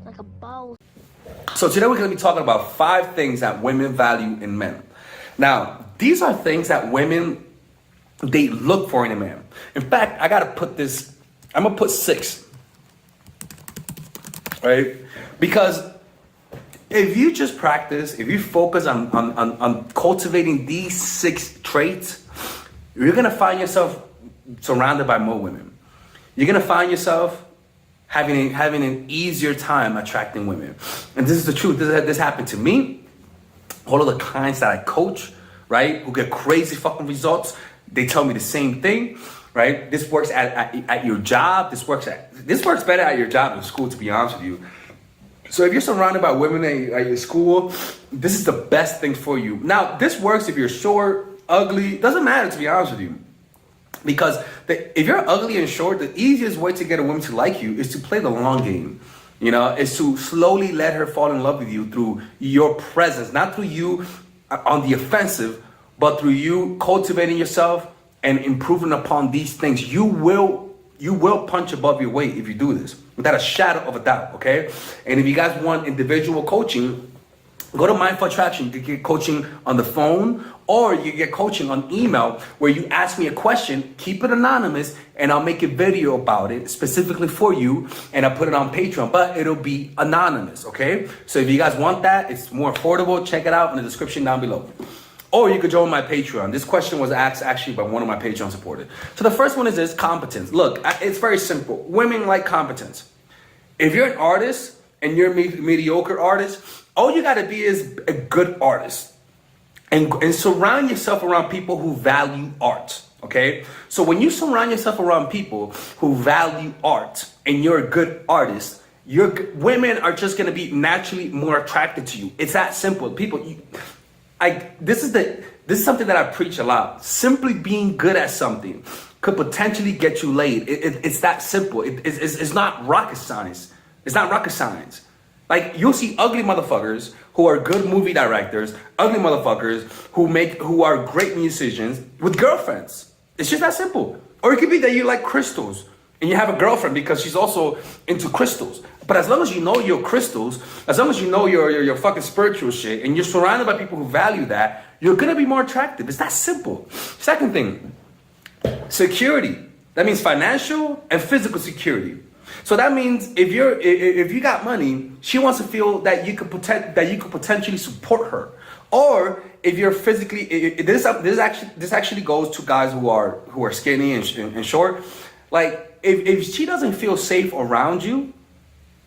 like a boss. So today we're going to be talking about 5 things that women value in men. Now, these are things that women, they look for in a man. In fact, I'm going to put 6. Right? Because if you just practice, if you focus on cultivating these 6 traits, you're going to find yourself surrounded by more women. You're going to find yourself having an easier time attracting women. And this is the truth. This happened to me. All of the clients that I coach, right, who get crazy fucking results, they tell me the same thing, right? This works at your job. This works better at your job than school, to be honest with you. So if you're surrounded by women at your school, this is the best thing for you. Now, this works if you're short, ugly, doesn't matter, to be honest with you. Because if you're ugly and short, the easiest way to get a woman to like you is to play the long game. You know, is to slowly let her fall in love with you through your presence, not through you on the offensive, but through you cultivating yourself and improving upon these things. You will punch above your weight if you do this, without a shadow of a doubt, okay? And if you guys want individual coaching, go to Mindful Attraction. You can get coaching on the phone, or you get coaching on email where you ask me a question, keep it anonymous, and I'll make a video about it specifically for you, and I'll put it on Patreon, but it'll be anonymous, okay? So if you guys want that, it's more affordable. Check it out in the description down below. Or you could join my Patreon. This question was asked actually by one of my Patreon supporters. So the first one is this: competence. Look, it's very simple. Women like competence. If you're an artist and you're a mediocre artist, all you gotta be is a good artist. And surround yourself around people who value art, okay? So when you surround yourself around people who value art and you're a good artist, women are just gonna be naturally more attracted to you. It's that simple. This is something that I preach a lot. Simply being good at something could potentially get you laid. It's that simple. It's not rocket science. It's not rocket science. Like, you'll see ugly motherfuckers who are good movie directors, ugly motherfuckers who are great musicians with girlfriends. It's just that simple. Or it could be that you like crystals and you have a girlfriend because she's also into crystals. But as long as you know your crystals, as long as you know your fucking spiritual shit, and you're surrounded by people who value that, you're gonna be more attractive. It's that simple. Second thing, security. That means financial and physical security. So that means if you got money, she wants to feel that you could potentially support her. Or if you're physically, this actually goes to guys who are skinny and short. Like, if she doesn't feel safe around you,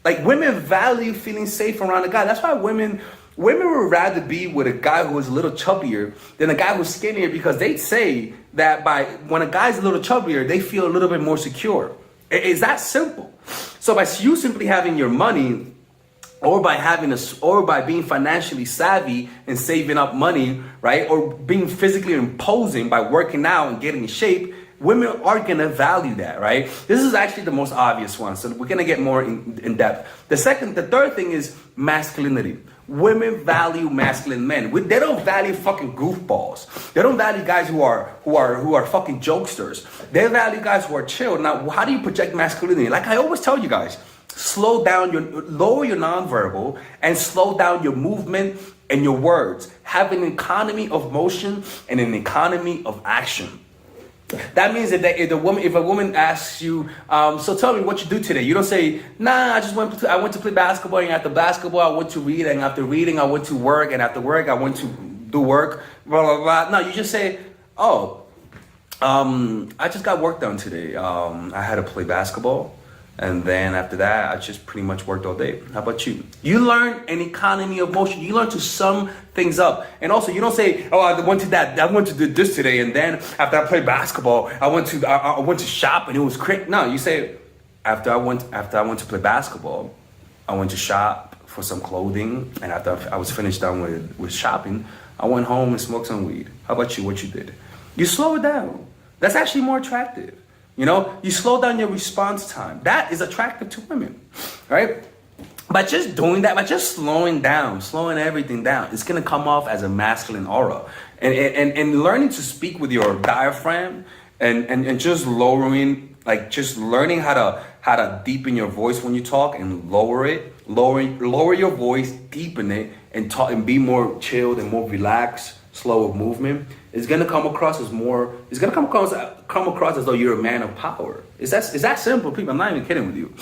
like, women value feeling safe around a guy. That's why women would rather be with a guy who is a little chubbier than a guy who's skinnier, because they say that when a guy's a little chubbier, they feel a little bit more secure. It's that simple. So by you simply having your money, or by being financially savvy and saving up money, right, or being physically imposing by working out and getting in shape, women are gonna value that, right? This is actually the most obvious one, so we're gonna get more in depth. The third thing is masculinity. Women value masculine men. They don't value fucking goofballs. They don't value guys who are fucking jokesters. They value guys who are chill. Now, how do you project masculinity? Like I always tell you guys, lower your nonverbal and slow down your movement and your words. Have an economy of motion and an economy of action. That means that if a woman asks you, so tell me what you do today, you don't say, nah, I went to play basketball, and after basketball I went to read, and after reading I went to work, and after work I went to do work, blah blah blah. No, you just say, I just got work done today. I had to play basketball, and then after that I just pretty much worked all day. How about you? You learn an economy of motion. You learn to sum things up. And also, you don't say, I went to do this today, and then after I played basketball I went to shop and it was great. No, you say, after I went to play basketball, I went to shop for some clothing, and after I was finished done with shopping, I went home and smoked some weed. How about you? What you did? You slow it down. That's actually more attractive. You know, you slow down your response time. That is attractive to women, right? By just doing that, by just slowing everything down, it's gonna come off as a masculine aura. And learning to speak with your diaphragm and just lowering, like just learning how how to deepen your voice when you talk and lower it, lower your voice, deepen it, and talk and be more chilled and more relaxed, slow of movement. It's gonna come across as more. It's gonna come across as though you're a man of power. It's that simple, people. I'm not even kidding with you.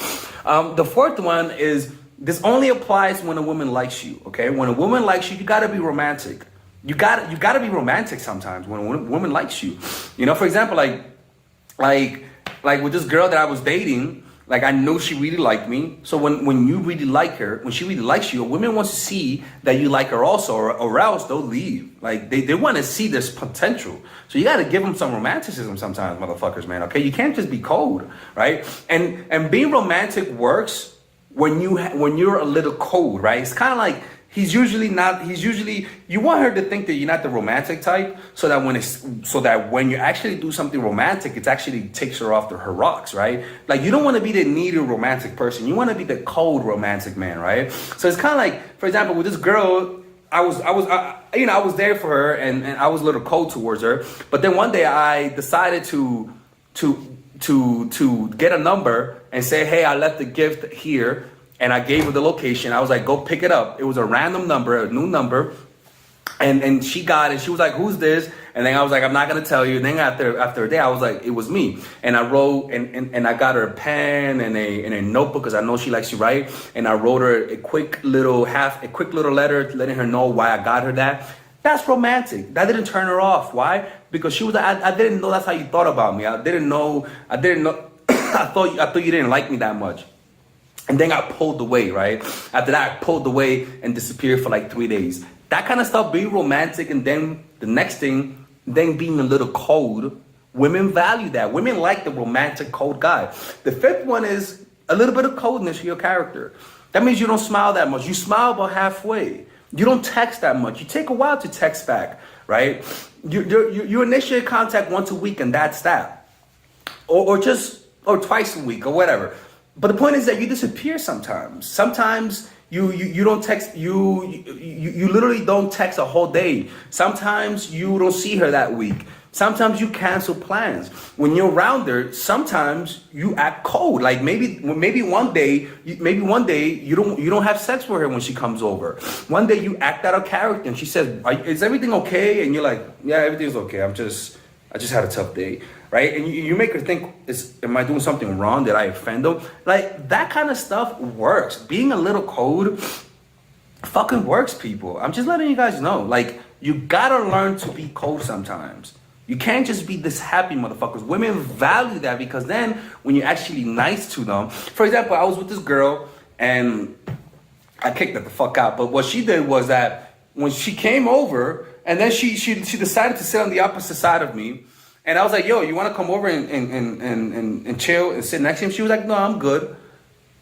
The fourth one is this only applies when a woman likes you. Okay, when a woman likes you, you gotta be romantic. You gotta be romantic sometimes when a woman likes you. You know, for example, like with this girl that I was dating, like I know she really liked me. So when you really like her, when she really likes you, a woman wants to see that you like her also, or else they'll leave. Like they want to see this potential. So you got to give them some romanticism sometimes, motherfuckers, man. Okay, you can't just be cold, right? And being romantic works when you're a little cold, right? It's kind of like he's usually you want her to think that you're not the romantic type, so that when you actually do something romantic, it actually takes her off her rocks, right? Like you don't want to be the needy romantic person. You want to be the cold romantic man, right? So it's kind of like, for example, with this girl, I was there for her, and I was a little cold towards her. But then one day I decided to get a number and say, hey, I left the gift here. And I gave her the location. I was like, go pick it up. It was a random number, a new number. And she got it. She was like, who's this? And then I was like, I'm not going to tell you. And then after a day, I was like, it was me. And I wrote, and I got her a pen and a notebook because I know she likes to write. And I wrote her a quick little letter letting her know why I got her that. That's romantic. That didn't turn her off. Why? Because she was like, I didn't know that's how you thought about me. I didn't know. I thought you didn't like me that much. And then I pulled away, right? After that, I pulled away and disappeared for like 3 days. That kind of stuff, being romantic, and then the next thing, then being a little cold. Women value that. Women like the romantic, cold guy. The fifth one is a little bit of coldness for your character. That means you don't smile that much. You smile about halfway. You don't text that much. You take a while to text back, right? You initiate contact once a week, and that's that. Or twice a week, or whatever. But the point is that you disappear sometimes. Sometimes you don't text. You literally don't text a whole day. Sometimes you don't see her that week. Sometimes you cancel plans. When you're around her, sometimes you act cold. Like maybe one day you don't have sex with her when she comes over. One day you act out of character, and she says, "Is everything okay?" And you're like, "Yeah, everything's okay. I just had a tough day." Right? And you make her think, am I doing something wrong? Did I offend them? Like, that kind of stuff works. Being a little cold fucking works, people. I'm just letting you guys know. Like, you gotta learn to be cold sometimes. You can't just be this happy motherfuckers. Women value that, because then when you're actually nice to them. For example, I was with this girl and I kicked her the fuck out. But what she did was that when she came over, and then she decided to sit on the opposite side of me. And I was like, yo, you want to come over and chill and sit next to him? She was like, no, I'm good.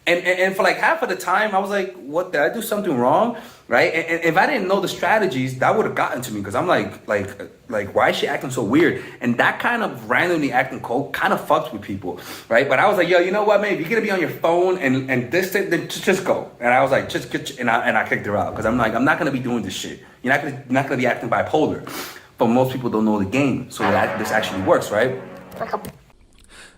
And for like half of the time, I was like, what, did I do something wrong? Right? And if I didn't know the strategies, that would have gotten to me, because I'm like, why is she acting so weird? And that kind of randomly acting cold kind of fucks with people, right? But I was like, yo, you know what, man? If you're going to be on your phone and distant, then just go. And I was like, just get, and I kicked her out, because I'm like, I'm not going to be doing this shit. You're not going to be acting bipolar. But most people don't know the game, so that this actually works, right?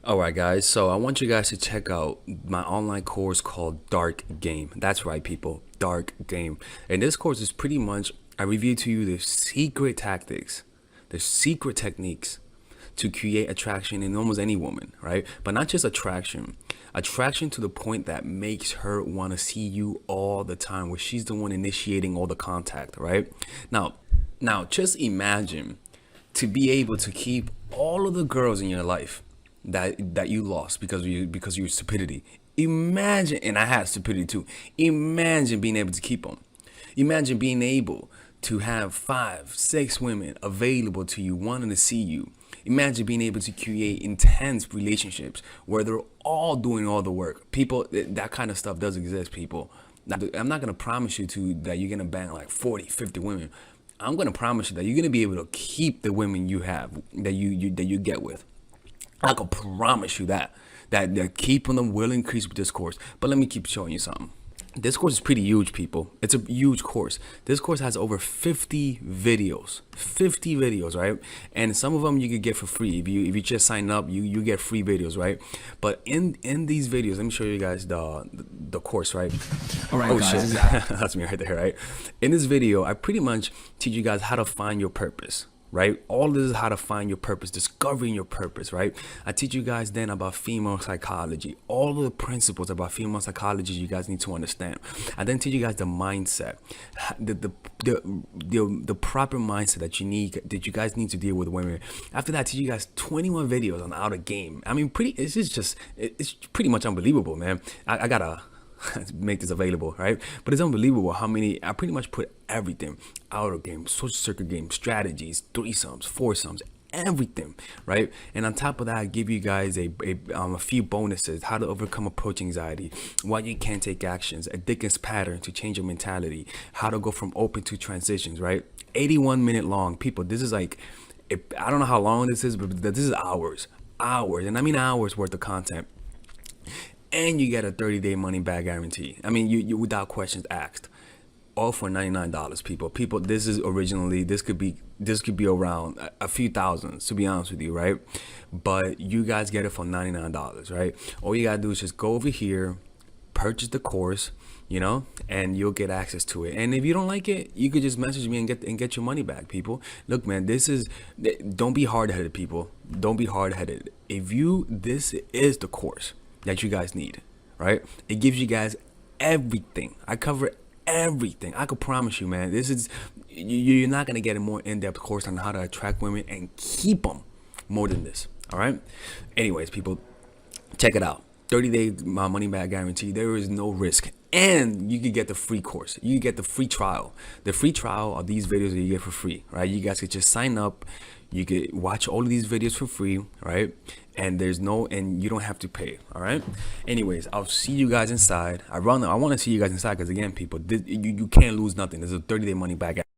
Alright guys, so I want you guys to check out my online course called Dark Game. That's right people, Dark Game. And this course is pretty much, I review to you the secret tactics, the secret techniques to create attraction in almost any woman, right? But not just attraction to the point that makes her want to see you all the time, where she's the one initiating all the contact, right? Now, just imagine to be able to keep all of the girls in your life that you lost because of your stupidity. Imagine, and I had stupidity too. Imagine being able to keep them. Imagine being able to have 5, 6 women available to you, wanting to see you. Imagine being able to create intense relationships where they're all doing all the work. People, that kind of stuff does exist, people. I'm not gonna promise you that you're gonna bang like 40, 50 women. I'm gonna promise you that you're gonna be able to keep the women you have, that you get with. I can promise you that keeping them will increase with this course. But let me keep showing you something. This course is pretty huge, people. It's a huge course. This course has over 50 videos. 50 videos, right? And some of them you could get for free. If you just sign up, you get free videos, right? But in these videos, let me show you guys the course, right? All right, Oh guys. shit. That's me right there, right? In this video, I pretty much teach you guys how to find your purpose. Right? All this is how to find your purpose, discovering your purpose, right? I teach you guys then about female psychology, all of the principles about female psychology you guys need to understand. I then teach you guys the mindset, the proper mindset that you guys need to deal with women. After that, I teach you guys 21 videos on how to game. I mean, it's pretty much unbelievable, man. I gotta make this available, right? But it's unbelievable how many I pretty much put everything: outer game, social circuit game, strategies, threesomes, foursomes, everything, right? And on top of that, I give you guys a few bonuses: how to overcome approach anxiety, why you can't take actions, a Dickens pattern to change your mentality, how to go from open to transitions, right? 81-minute long, people. This is like, I don't know how long this is, but this is hours, and I mean hours worth of content. And you get a 30-day money back guarantee. I mean, you without questions asked. All for $99, people. This could be around a few thousands, to be honest with you, right? But you guys get it for $99, right? All you gotta do is just go over here, purchase the course, and you'll get access to it. And if you don't like it, you could just message me and get your money back, people. Look, man, don't be hard-headed, people. Don't be hard-headed. This is the course that you guys need, right? It gives you guys everything. I cover everything. I could promise you, man, you're not gonna get a more in-depth course on how to attract women and keep them more than this. All right. Anyways, people, check it out. 30-day money back guarantee. There is no risk, and you can get the free course. You can get the free trial. The free trial are these videos that you get for free, right? You guys could just sign up. You could watch all of these videos for free, right? And you don't have to pay. All right. Anyways, I'll see you guys inside. I want to see you guys inside because, again, people, you can't lose nothing. There's a 30-day money back